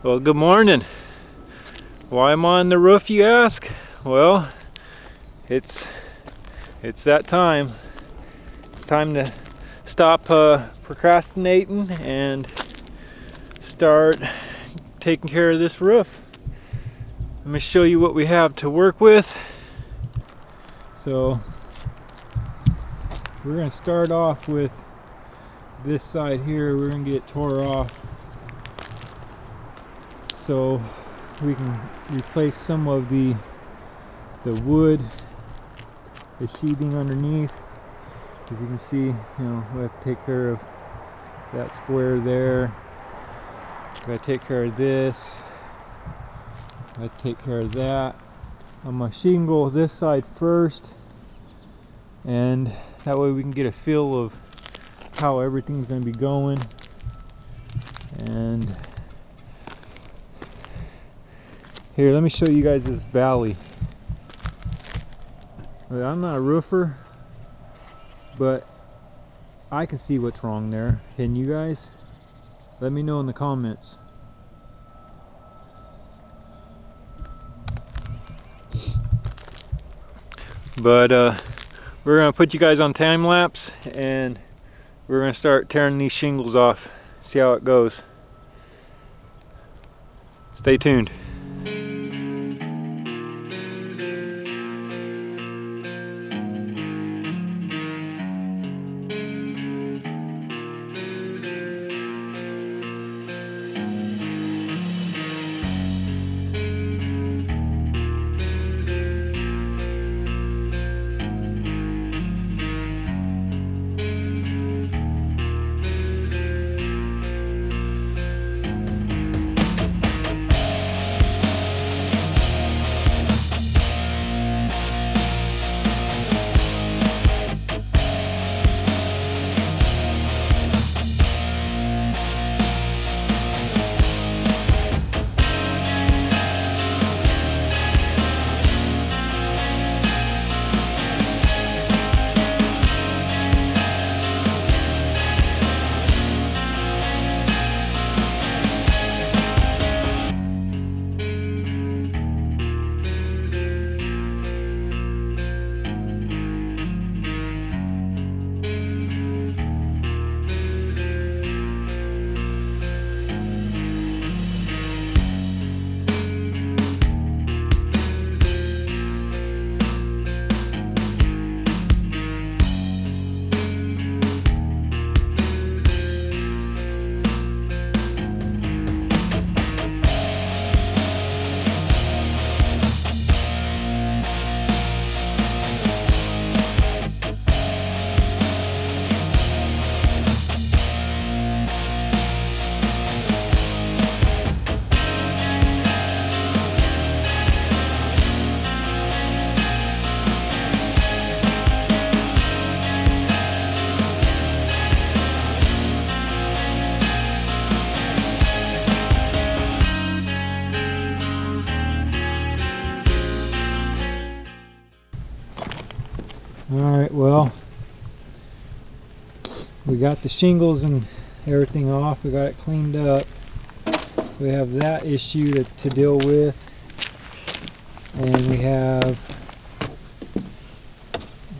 Well, good morning. Why am I on the roof, you ask? Well, it's that time. It's time to stop procrastinating and start taking care of this roof. Let me show you what we have to work with. So we're going to start off with this side here. We're going to get it tore off so we can replace some of the wood, the sheathing underneath. If you can see, we have to take care of that square there. We got to take care of this. I take care of that. I'm gonna shingle this side first, and that way we can get a feel of how everything's gonna be going. And here, let me show you guys this valley. I'm not a roofer, but I can see what's wrong there. Can you guys? Let me know in the comments. But we're gonna put you guys on time lapse, and we're gonna start tearing these shingles off. See how it goes. Stay tuned. Alright, well, we got the shingles and everything off. We got it cleaned up. We have that issue to deal with. And we have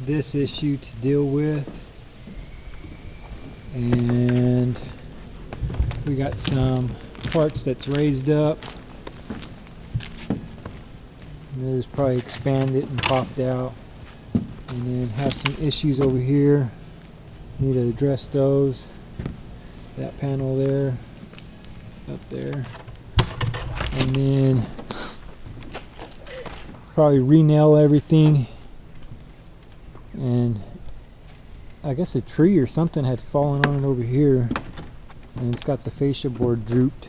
this issue to deal with. And we got some parts that's raised up. And it's probably expanded and popped out. And then have some issues over here. Need to address those. That panel there, up there, and then probably re-nail everything. And I guess a tree or something had fallen on it over here, and it's got the fascia board drooped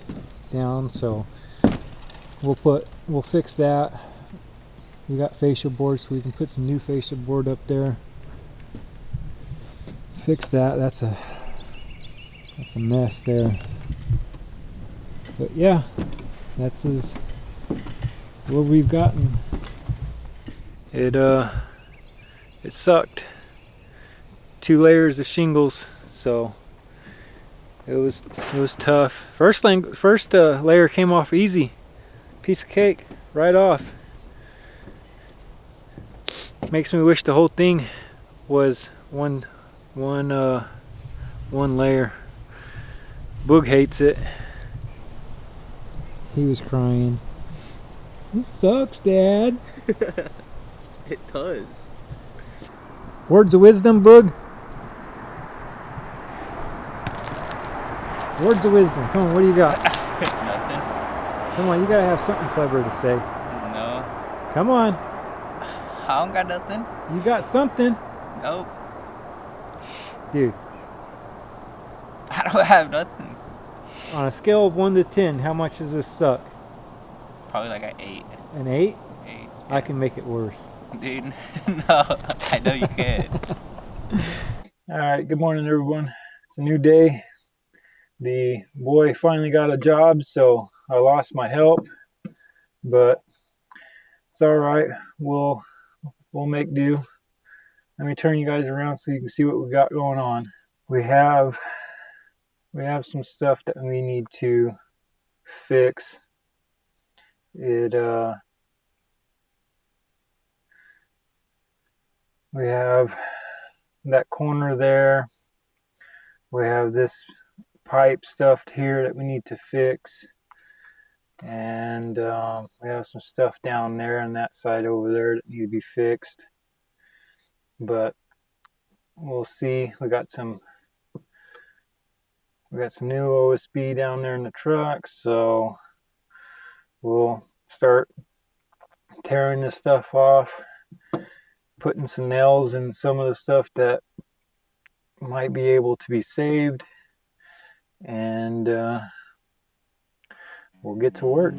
down. So we'll fix that. We got fascia board, so we can put some new fascia board up there. Fix that. That's a mess there. But yeah, that's what we've gotten. It sucked. 2 layers of shingles, so It was tough. First layer came off easy. Piece of cake, right off. Makes me wish the whole thing was one layer. Boog hates it. He was crying. This sucks, Dad. It does. Words of wisdom, Boog. Words of wisdom. Come on, what do you got? Nothing. Come on, you gotta have something clever to say. No. Come on. I don't got nothing. You got something. Nope. Dude, I don't have nothing. on a scale of 1 to 10, how much does this suck? Probably like an 8. An 8? 8. I can make it worse. Dude, no. I know you can. Alright, good morning everyone. It's a new day. The boy finally got a job, so I lost my help. But it's alright. We'll make do. Let me turn you guys around so you can see what we got going on. We have some stuff that we need to fix. We have that corner there. We have this pipe stuffed here that we need to fix. And we have some stuff down there on that side over there that need to be fixed. But we'll see. We got some new OSB down there in the truck, so we'll start tearing this stuff off, putting some nails in some of the stuff that might be able to be saved, and we'll get to work.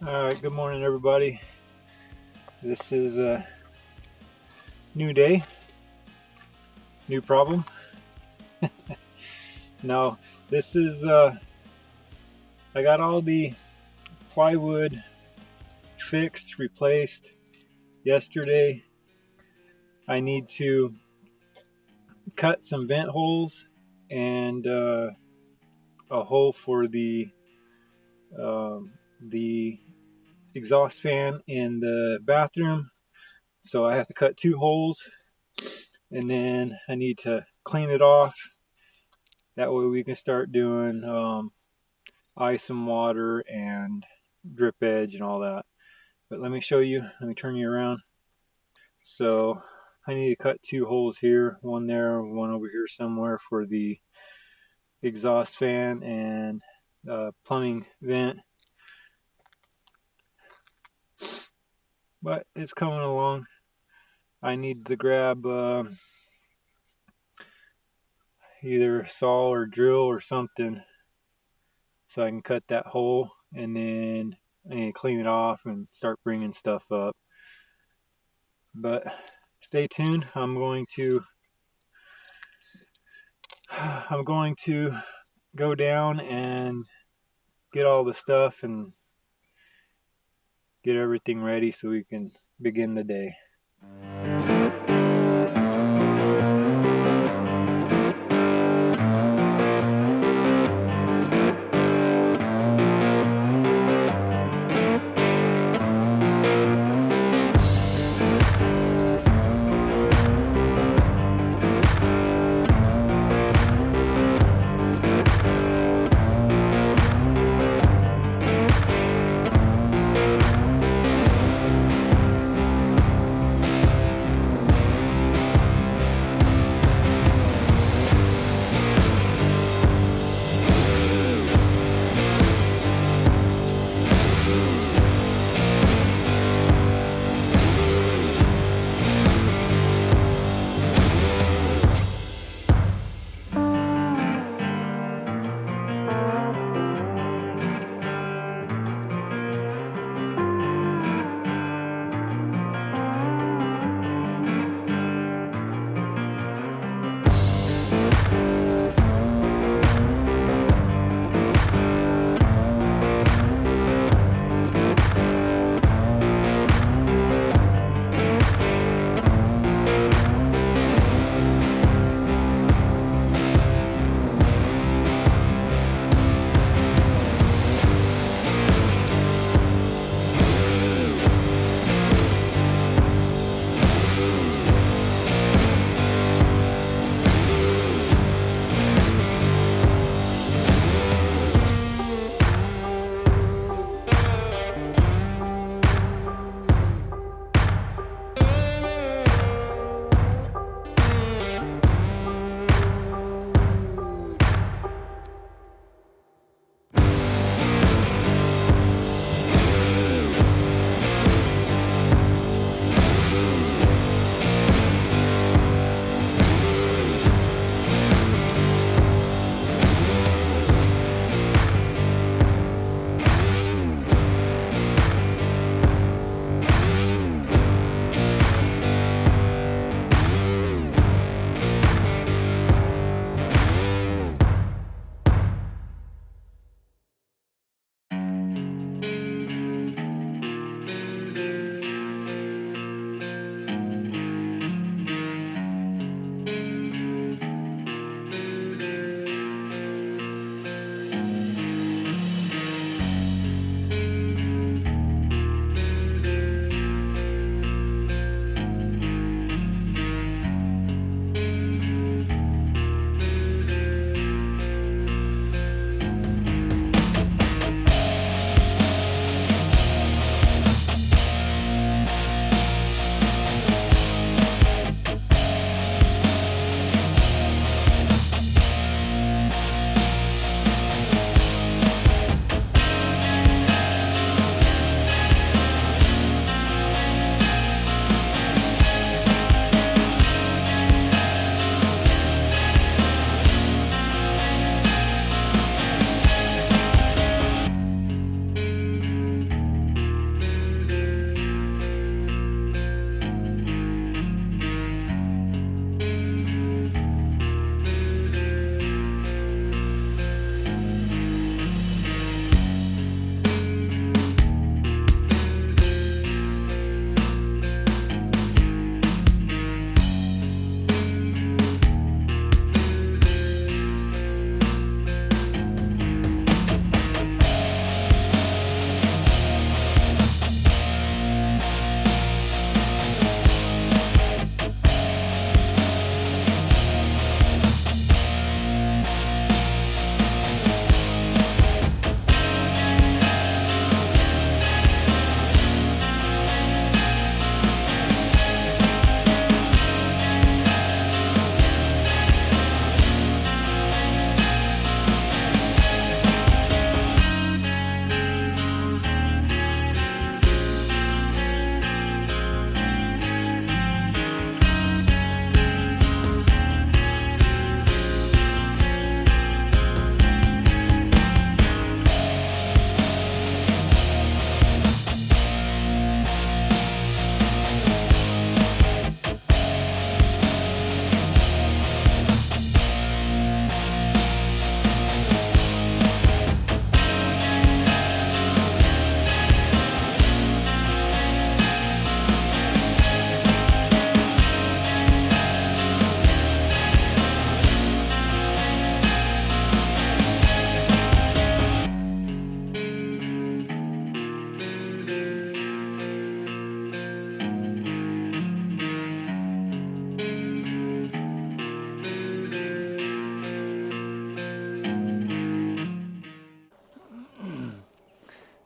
Alright, good morning everybody. This is a new day, new problem. No, this is, I got all the plywood fixed, replaced yesterday. I need to cut some vent holes and a hole for the the exhaust fan in the bathroom. So I have to cut 2 holes, and then I need to clean it off. That way we can start doing ice and water and drip edge and all that. But let me show you, let me turn you around. So I need to cut 2 holes here, one there, one over here somewhere for the exhaust fan and plumbing vent. But it's coming along. I need to grab either a saw or drill or something so I can cut that hole, and then I need to clean it off and start bringing stuff up. But stay tuned. I'm going to go down and get all the stuff and get everything ready so we can begin the day.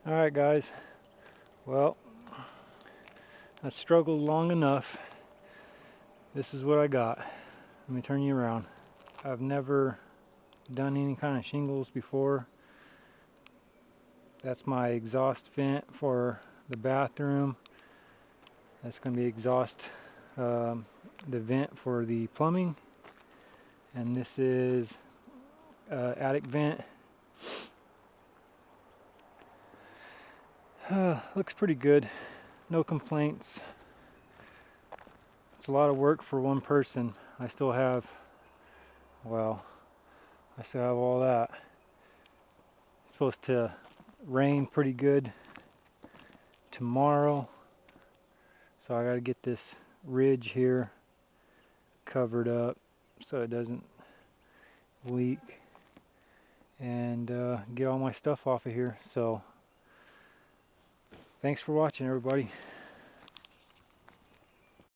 Alright guys, well, I struggled long enough. This is what I got. Let me turn you around. I've never done any kind of shingles before. That's my exhaust vent for the bathroom. That's going to be exhaust, the vent for the plumbing. And this is attic vent. Looks pretty good. No complaints. It's a lot of work for one person. I still have, well, I still have all that. It's supposed to rain pretty good tomorrow. So I got to get this ridge here covered up so it doesn't leak, and get all my stuff off of here. So thanks for watching, everybody.